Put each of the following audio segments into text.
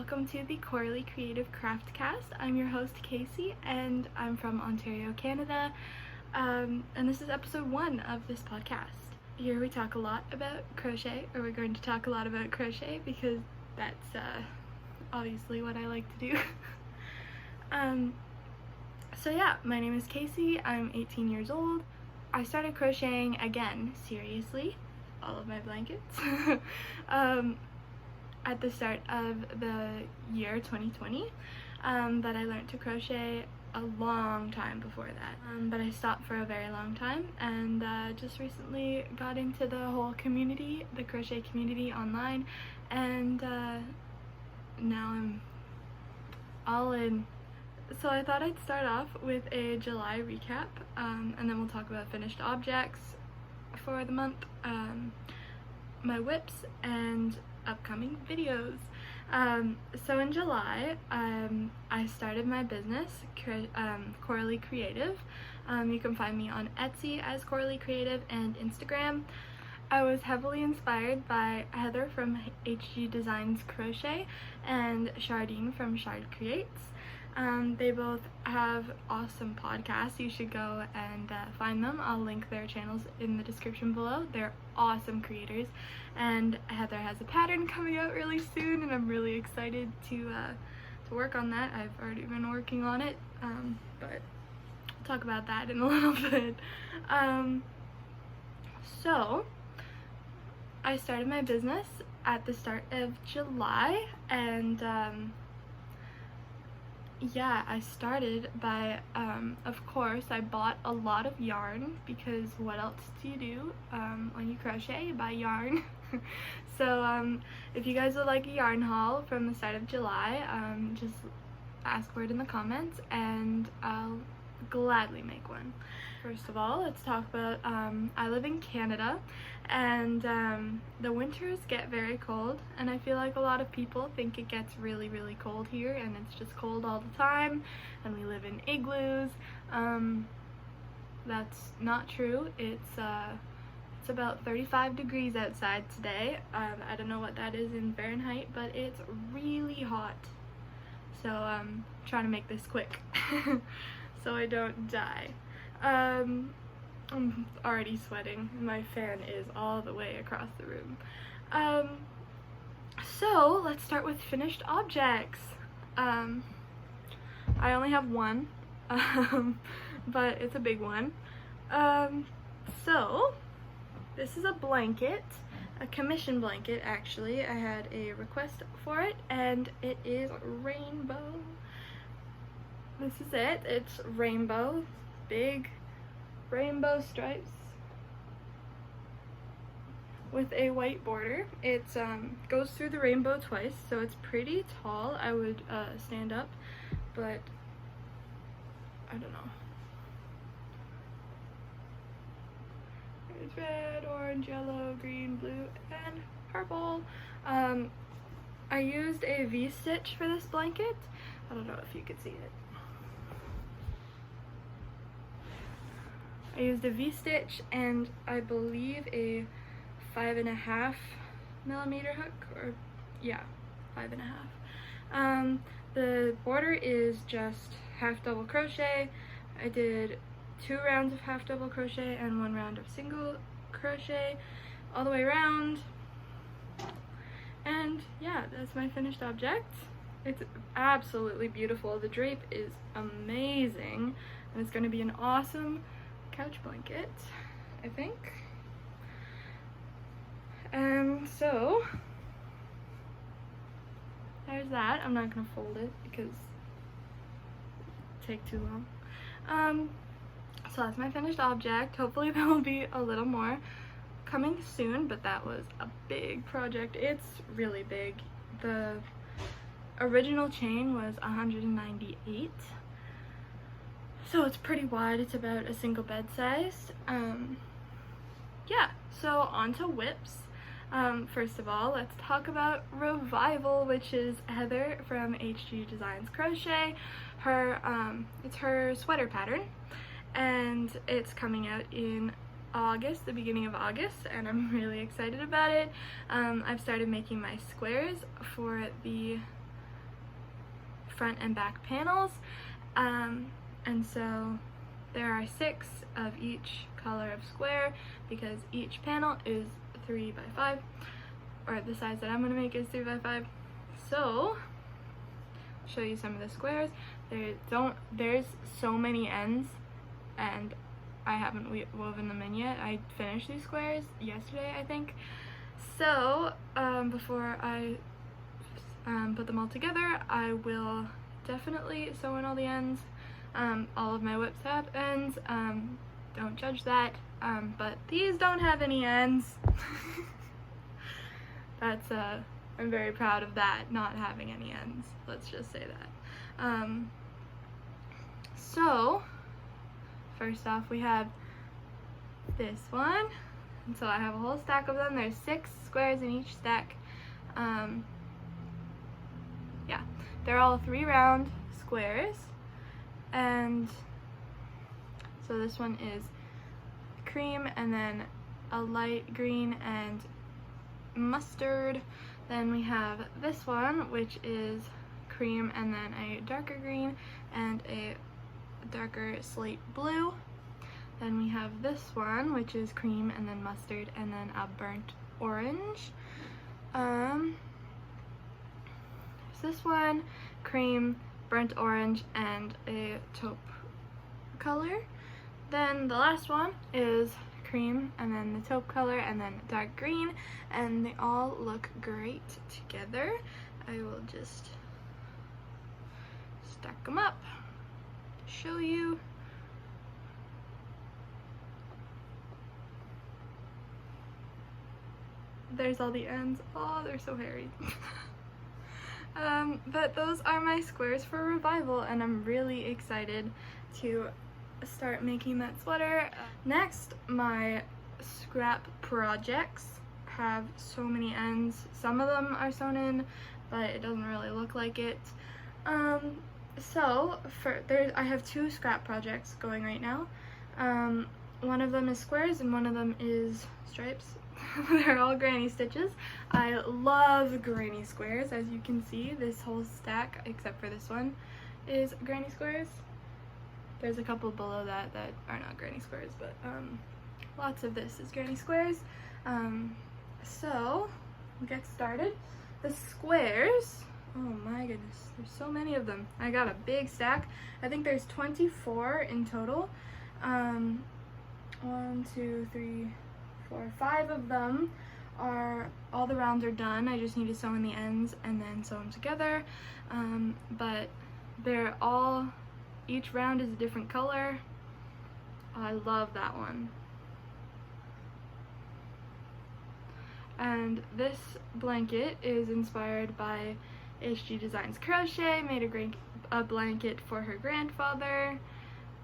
welcome to the Chorally Creative Craftcast. I'm your host Casey and I'm from Ontario, Canada, and this is episode 1 of this podcast. Here we talk a lot about crochet, or we're going to talk a lot about crochet because that's obviously what I like to do. So yeah, my name is Casey, I'm 18 years old. I started crocheting again, seriously, all of my blankets, at the start of the year 2020, but I learned to crochet a long time before that, but I stopped for a very long time and just recently got into the whole community, the crochet community online, and now I'm all in. So I thought I'd start off with a July recap, and then we'll talk about finished objects for the month, my whips, and upcoming videos. So in July, I started my business, Chorally Creative. You can find me on Etsy as Chorally Creative and Instagram. I was heavily inspired by Heather from HG Designs Crochet and Chardine from Chard Creates. They both have awesome podcasts. You should go and find them. I'll link their channels in the description below. They're awesome creators, and Heather has a pattern coming out really soon, and I'm really excited to work on that. I've already been working on it, but I'll talk about that in a little bit. So I started my business at the start of July, and yeah, I started by, of course, I bought a lot of yarn, because what else do you do when you crochet? You buy yarn. So if you guys would like a yarn haul from the start of July, just ask for it in the comments and I'll gladly make one. First of all, let's talk about, I live in Canada, and the winters get very cold, and I feel like a lot of people think it gets really, really cold here, and it's just cold all the time, and we live in igloos. That's not true. It's about 35 degrees outside today. I don't know what that is in Fahrenheit, but it's really hot. So I'm trying to make this quick so I don't die. I'm already sweating. My fan is all the way across the room. So let's start with finished objects. I only have one, but it's a big one. So this is a blanket, a commission blanket actually. I had a request for it, and it is rainbow. This is it. It's rainbow, big rainbow stripes with a white border. It goes through the rainbow twice, so it's pretty tall. I would stand up, but I don't know. It's red, orange, yellow, green, blue, and purple. I used a V-stitch for this blanket. I don't know if you could see it. I used a V-stitch and I believe a 5.5 millimeter hook, or yeah, 5.5. The border is just half double crochet. I did 2 rounds of half double crochet and 1 round of single crochet all the way around. And yeah, that's my finished object. It's absolutely beautiful. The drape is amazing, and it's going to be an awesome couch blanket, I think. So there's that. I'm not gonna fold it because it'll take too long. So that's my finished object. Hopefully there will be a little more coming soon, but that was a big project. It's really big. The original chain was 198. So it's pretty wide. It's about a single bed size. Yeah, so on to whips. First of all, let's talk about Revival, which is Heather from HG Designs Crochet. It's her sweater pattern, and it's coming out in August, the beginning of August, and I'm really excited about it. I've started making my squares for the front and back panels, and so there are 6 of each color of square because each panel is 3 by 5, or the size that I'm going to make is 3 by 5. So I'll show you some of the squares. There's so many ends, and I haven't woven them in yet. I finished these squares yesterday, I think. So before I put them all together, I will definitely sew in all the ends. All of my whips have ends. Don't judge that. But these don't have any ends. That's I'm very proud of that, not having any ends. Let's just say that. So first off, we have this one, and so I have a whole stack of them. There's 6 squares in each stack. Yeah, they're all 3 round squares, and so this one is cream, and then a light green and mustard. Then we have this one, which is cream and then a darker green and a darker slate blue. Then we have this one, which is cream and then mustard and then a burnt orange. There's this one, cream, burnt orange, and a taupe color. Then the last one is cream and then the taupe color and then dark green, and they all look great together. I will just stack them up to show you. There's all the ends. Oh, they're so hairy. But those are my squares for revival, and I'm really excited to start making that sweater. Next, my scrap projects have so many ends. Some of them are sewn in, but it doesn't really look like it. So I have 2 scrap projects going right now. One of them is squares and one of them is stripes. They're all granny stitches. I love granny squares. As you can see, this whole stack, except for this one, is granny squares. There's a couple below that that are not granny squares, but lots of this is granny squares. So we'll get started. The squares, oh my goodness, there's so many of them. I got a big stack. I think there's 24 in total. 1, 2, 3, 4, 5 of them are, all the rounds are done. I just need to sew in the ends and then sew them together. But they're all, each round is a different color. I love that one. And this blanket is inspired by HG Designs Crochet. Made a blanket for her grandfather,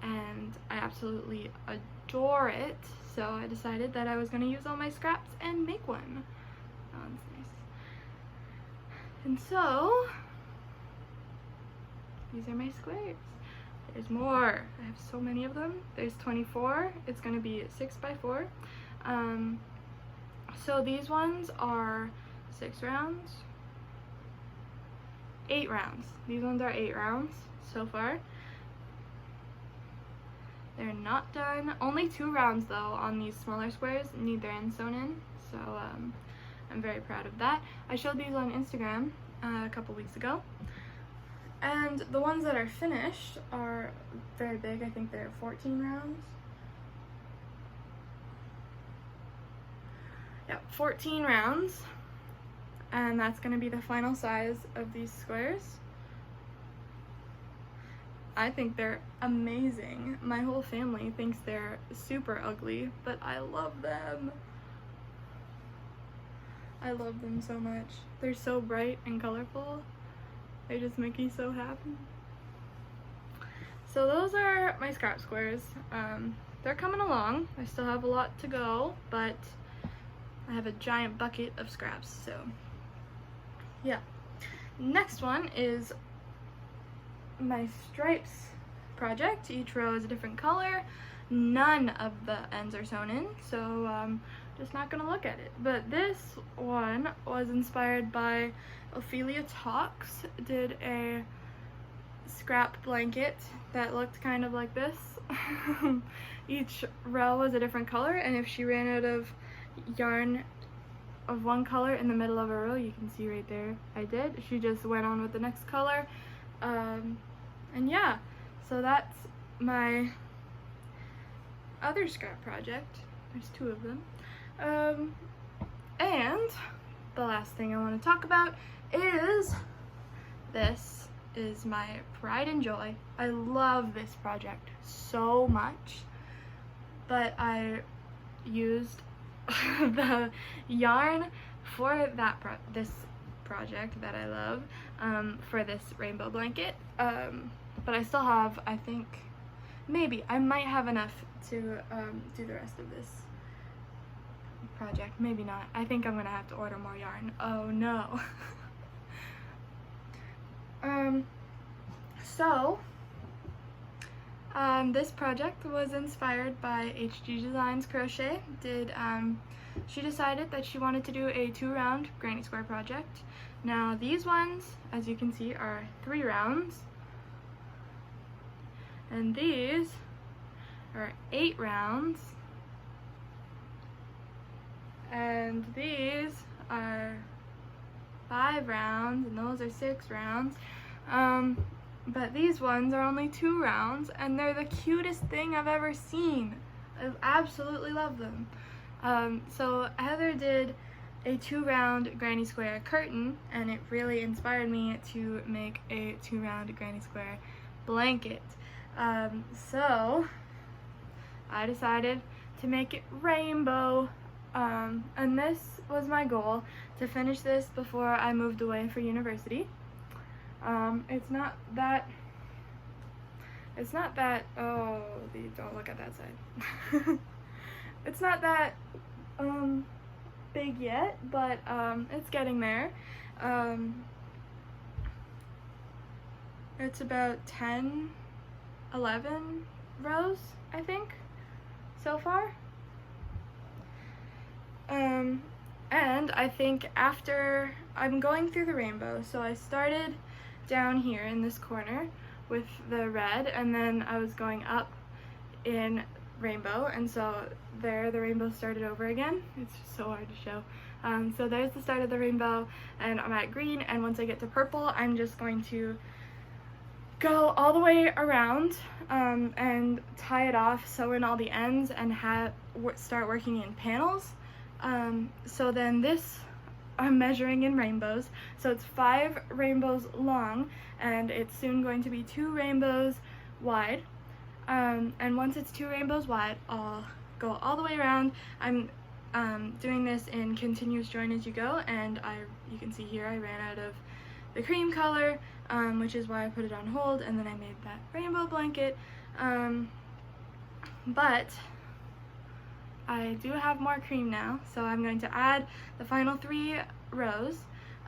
and I absolutely adore it. So I decided that I was going to use all my scraps and make one. Oh, that's nice. And so these are my squares. There's more. I have so many of them. There's 24. It's going to be 6 by 4. So these ones are 6 rounds. 8 rounds. These ones are 8 rounds so far. They're not done. Only 2 rounds though on these smaller squares need their ends sewn in. So I'm very proud of that. I showed these on Instagram a couple weeks ago. And the ones that are finished are very big. I think they're 14 rounds. Yep, 14 rounds. And that's going to be the final size of these squares. I think they're amazing. My whole family thinks they're super ugly, but I love them. I love them so much. They're so bright and colorful. They just make me so happy. So those are my scrap squares. They're coming along. I still have a lot to go, but I have a giant bucket of scraps, so yeah. Next one is my stripes project. Each row is a different color. None of the ends are sewn in, so just not gonna look at it. But this one was inspired by Ophelia Talks. Did a scrap blanket that looked kind of like this. Each row was a different color, and if she ran out of yarn of one color in the middle of a row, you can see right there I did, she just went on with the next color. And yeah, so that's my other scrap project. There's two of them. And the last thing I want to talk about is this is my pride and joy. I love this project so much, but I used the yarn for that this project that I love, for this rainbow blanket, but I still have, I think, maybe I might have enough to do the rest of this project. Maybe not. I think I'm gonna have to order more yarn. Oh no. This project was inspired by HG Designs Crochet. She decided that she wanted to do a 2-round granny square project. Now these ones, as you can see, are 3 rounds, and these are 8 rounds, and these are 5 rounds, and those are 6 rounds. But these ones are only 2 rounds, and they're the cutest thing I've ever seen. I absolutely love them. So Heather did a 2-round granny square curtain, and it really inspired me to make a 2-round granny square blanket. So I decided to make it rainbow, and this was my goal, to finish this before I moved away for university. It's not that, oh, don't look at that side. It's not that, big yet, but, it's getting there. It's about 10, 11 rows, I think, so far. And I think after I'm going through the rainbow, so I started down here in this corner with the red, and then I was going up in rainbow, and so there the rainbow started over again. It's just so hard to show. So there's the start of the rainbow, and I'm at green, and once I get to purple, I'm just going to go all the way around, and tie it off, sew in all the ends, and start working in panels. So then this, I'm measuring in rainbows, so it's 5 rainbows long, and it's soon going to be 2 rainbows wide. And once it's 2 rainbows wide, I'll go all the way around. I'm doing this in continuous join as you go, and you can see here I ran out of the cream color, which is why I put it on hold, and then I made that rainbow blanket. But I do have more cream now, so I'm going to add the final 3 rows,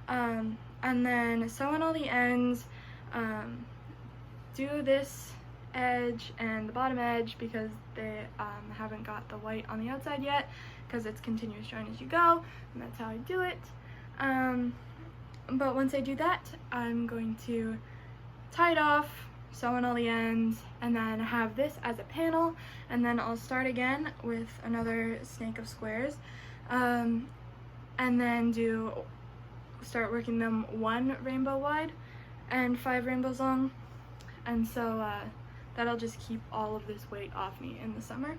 and then sew in all the ends, do this edge and the bottom edge because they haven't got the white on the outside yet, because it's continuous join as you go, and that's how I do it. But once I do that, I'm going to tie it off, sew in all the ends, and then have this as a panel, and then I'll start again with another snake of squares, and then start working them 1 rainbow wide and 5 rainbows long, and so that'll just keep all of this weight off me in the summer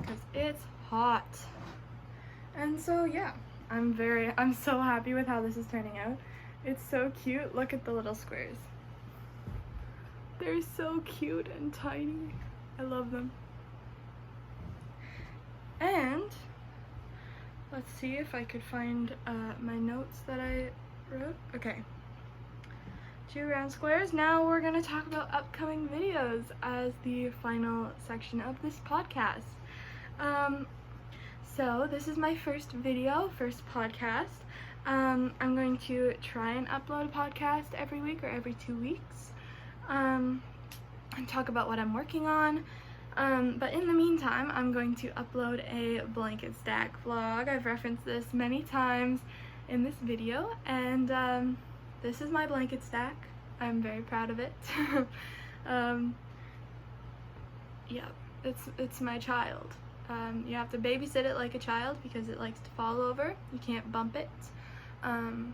because it's hot. And so yeah, I'm so happy with how this is turning out. It's so cute. Look at the little squares. They're so cute and tiny. I love them. And let's see if I could find my notes that I wrote. Okay. 2 round squares. Now we're going to talk about upcoming videos as the final section of this podcast. So this is my first podcast. I'm going to try and upload a podcast every week or every 2 weeks, and talk about what I'm working on. But in the meantime, I'm going to upload a blanket stack vlog. I've referenced this many times in this video, and this is my blanket stack. I'm very proud of it. Yeah, it's my child. You have to babysit it like a child because it likes to fall over. You can't bump it. You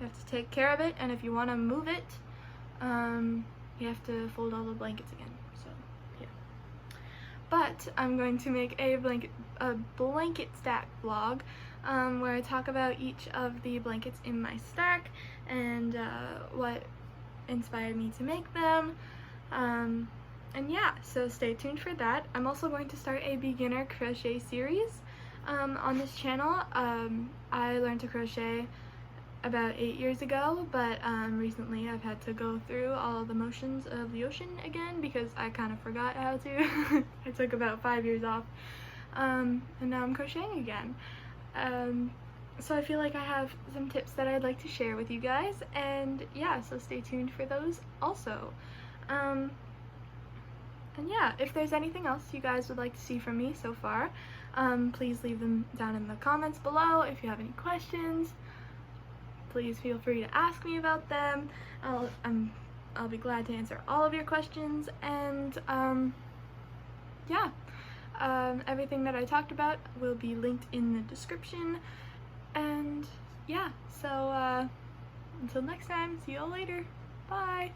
have to take care of it, and if you want to move it, you have to fold all the blankets again. So yeah. But I'm going to make a blanket stack vlog where I talk about each of the blankets in my stack and what inspired me to make them. And yeah, so stay tuned for that. I'm also going to start a beginner crochet series on this channel. I learned to crochet about 8 years ago, but recently I've had to go through all the motions of the ocean again because I kind of forgot how to. I took about 5 years off, and now I'm crocheting again. So I feel like I have some tips that I'd like to share with you guys, and yeah, so stay tuned for those also. And yeah, if there's anything else you guys would like to see from me so far, please leave them down in the comments below. If you have any questions, please feel free to ask me about them. I'll be glad to answer all of your questions. And yeah, everything that I talked about will be linked in the description. And yeah, so until next time, see you all later. Bye.